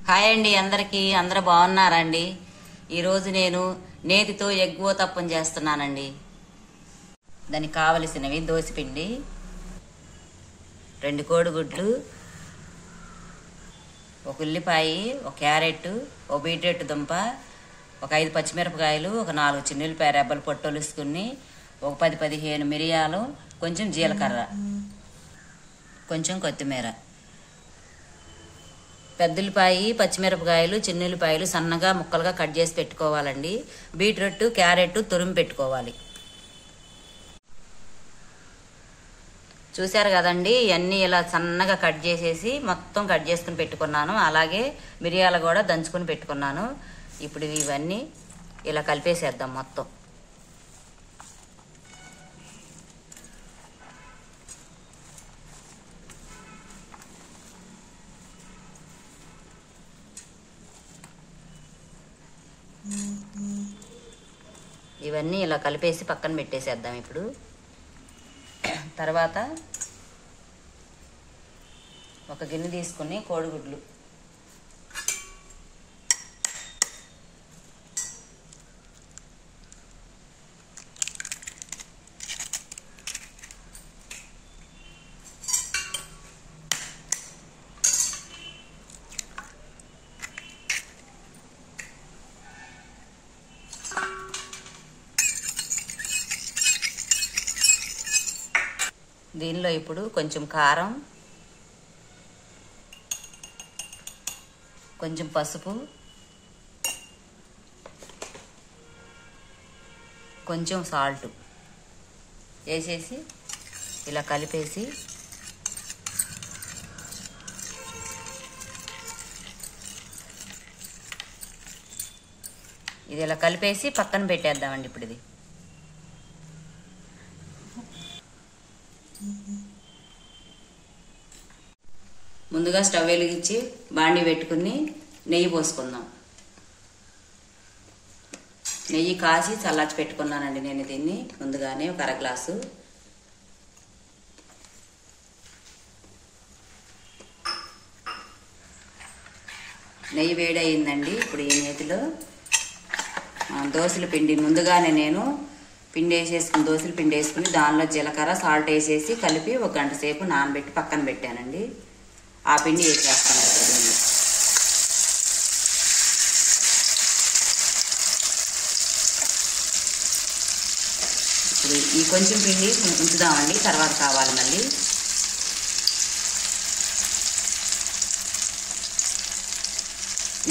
Hi అండి అందరికీ. అందరూ బాగున్నారండి? ఈరోజు నేను నేతితో ఎగ్ ఊతప్పం చేస్తున్నానండి. దానికి కావలసినవి దోసపిండి, 2 కోడిగుడ్లు, 1 ఉల్లిపాయ, 1 క్యారెట్, 1 బీట్రూట్ దుంప, ఒక 5 పచ్చిమిరపకాయలు, ఒక 4 చిన్నుల్లిపాయ రెబ్బలు పొట్టొలుసుకుని, ఒక 10-15 మిరియాలు, కొంచెం జీలకర్ర, కొంచెం కొత్తిమీర. పెద్దుల్లిపాయ, పచ్చిమిరపకాయలు, చిన్నుల్లిపాయలు సన్నగా ముక్కలుగా కట్ చేసి పెట్టుకోవాలండి. బీట్రూట్, క్యారెట్ తురిమి పెట్టుకోవాలి. చూశారు కదండి, ఇవన్నీ ఇలా సన్నగా కట్ చేసేసి మొత్తం కట్ చేసుకుని పెట్టుకున్నాను. అలాగే మిరియాలు కూడా దంచుకుని పెట్టుకున్నాను. ఇప్పుడు ఇవన్నీ ఇలా కలిపేసేద్దాం మొత్తం. ఇవన్నీ ఇలా కలిపేసి పక్కన పెట్టేసేద్దాం. ఇప్పుడు తర్వాత ఒక గిన్నె తీసుకుని కోడిగుడ్లు దీనిలో ఇప్పుడు కొంచెం కారం, కొంచెం పసుపు, కొంచెం సాల్ట్ వేసేసి ఇలా కలిపేసి ఇది ఇలా కలిపేసి పక్కన పెట్టేద్దామండి. ఇప్పుడు ఇది ముందుగా స్టవ్ వెలిగించి బాండి పెట్టుకుని నెయ్యి పోసుకుందాం. నెయ్యి కాసి చల్లార్చి పెట్టుకున్నానండి నేను దీన్ని ముందుగానే, ఒక 1/2 గ్లాసు. నెయ్యి వేడి అయిందండి. ఇప్పుడు ఈ నేతిలో దోసల పిండి ముందుగానే నేను పిండి వేసేసుకుని, దోసల పిండి వేసుకుని దానిలో జీలకర్ర, సాల్ట్ వేసేసి కలిపి 1 గంట సేపు నానబెట్టి పక్కన పెట్టానండి. ఆ పిండి వేసేస్తాను. ఇప్పుడు ఈ కొంచెం పిండి ఉంచుదామండి, తర్వాత కావాలి మళ్ళీ.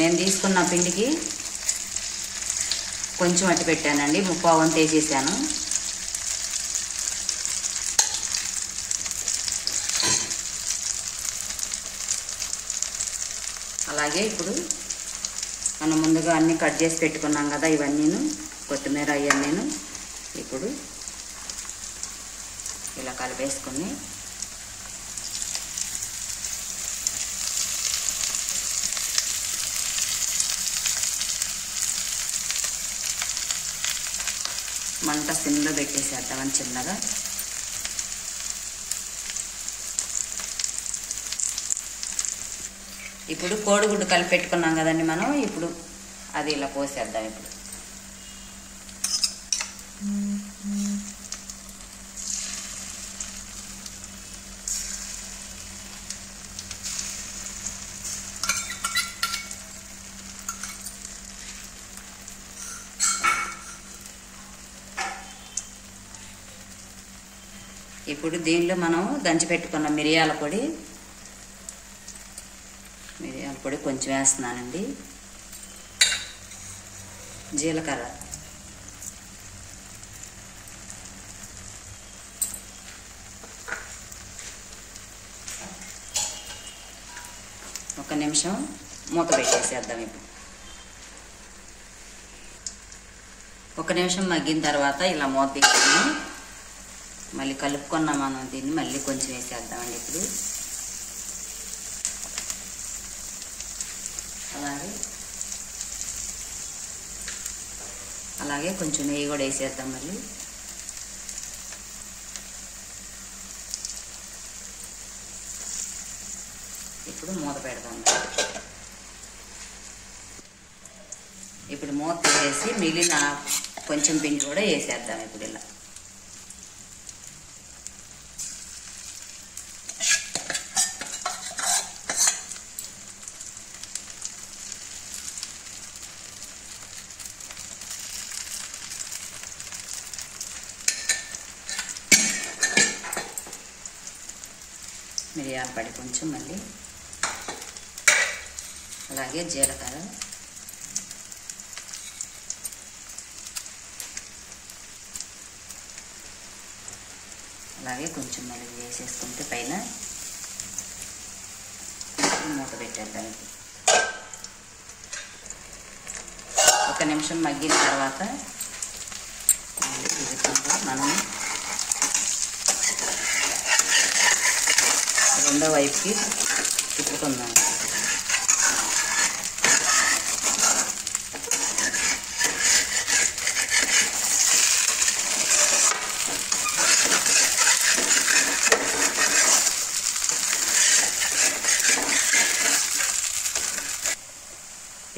నేను తీసుకున్న పిండికి కొంచెం అట్టి పెట్టానండి, 3/4 వంతు వేసేసాను. అలాగే ఇప్పుడు మనం ముందుగా అన్నీ కట్ చేసి పెట్టుకున్నాం కదా, ఇవన్నీను కొత్తిమీర అవన్నీను ఇప్పుడు ఇలా కలిపేసుకుని మంట సిమ్లో పెట్టేసేద్దామని చిన్నగా. ఇప్పుడు కోడిగుడ్డు కలిపి పెట్టుకున్నాం కదండి మనం, ఇప్పుడు అది ఇలా పోసేద్దాం. ఇప్పుడు దీనిలో మనం దంచి పెట్టుకున్న మిరియాల పొడి కొంచెం వేస్తున్నానండి. జీలకర్ర, ఒక నిమిషం మూత పెట్టేసేద్దాం. ఇప్పుడు 1 నిమిషం మగ్గిన తర్వాత ఇలా మూత తీసుకుని మళ్ళీ కలుపుకున్నాం మనం దీన్ని, మళ్ళీ కొంచెం వేసేద్దామండి. ఇప్పుడు అలాగే కొంచెం నెయ్యి కూడా వేసేద్దాం మళ్ళీ. ఇప్పుడు మూత పెడదాం. ఇప్పుడు మూత తీసేసి మిగిలిన కొంచెం పిండి కూడా వేసేద్దాం ఇప్పుడు ఇలా. మిరియాల పొడి కొంచెం, మళ్ళీ అలాగే జీలకర్ర, అలాగే కొంచెం మళ్ళీ వేసేసుకుంటే పైన మూత పెట్టేద్దాం. ఒక నిమిషం మగ్గిన తర్వాత మనం రెండో వైపుకి తిప్పుకుందాం.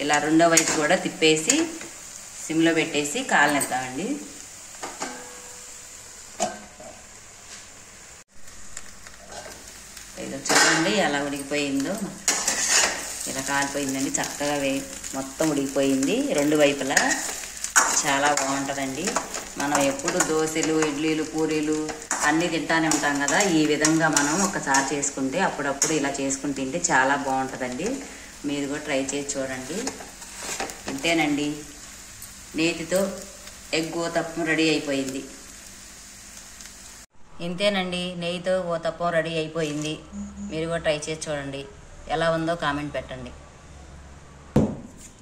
ఇలా రెండో వైపు కూడా తిప్పేసి సిమ్లో పెట్టేసి కాలనిద్దామండి. ఇది చూడండి ఎలా ఉడికిపోయిందో, ఇలా కాలిపోయిందండి. చక్కగా మొత్తం ఉడికిపోయింది రెండు వైపులా. చాలా బాగుంటుందండి. మనం ఎప్పుడు దోశలు, ఇడ్లీలు, పూరీలు అన్నీ తింటానే ఉంటాం కదా. ఈ విధంగా మనం ఒకసారి చేసుకుంటే, అప్పుడప్పుడు ఇలా చేసుకుని తింటే చాలా బాగుంటుందండి. మీరు కూడా ట్రై చేసి చూడండి. అంతేనండి, నేతితో ఎగ్ ఊతప్పం రెడీ అయిపోయింది. ఇంతేనండి, నెయ్యితో ఊతప్పం రెడీ అయిపోయింది. మీరు కూడా ట్రై చేసి చూడండి. ఎలా ఉందో కామెంట్ పెట్టండి.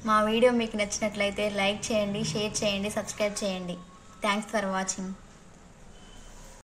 మా వీడియో మీకు నచ్చినట్లయితే లైక్ చేయండి, షేర్ చేయండి, సబ్స్క్రైబ్ చేయండి. Thanks for watching.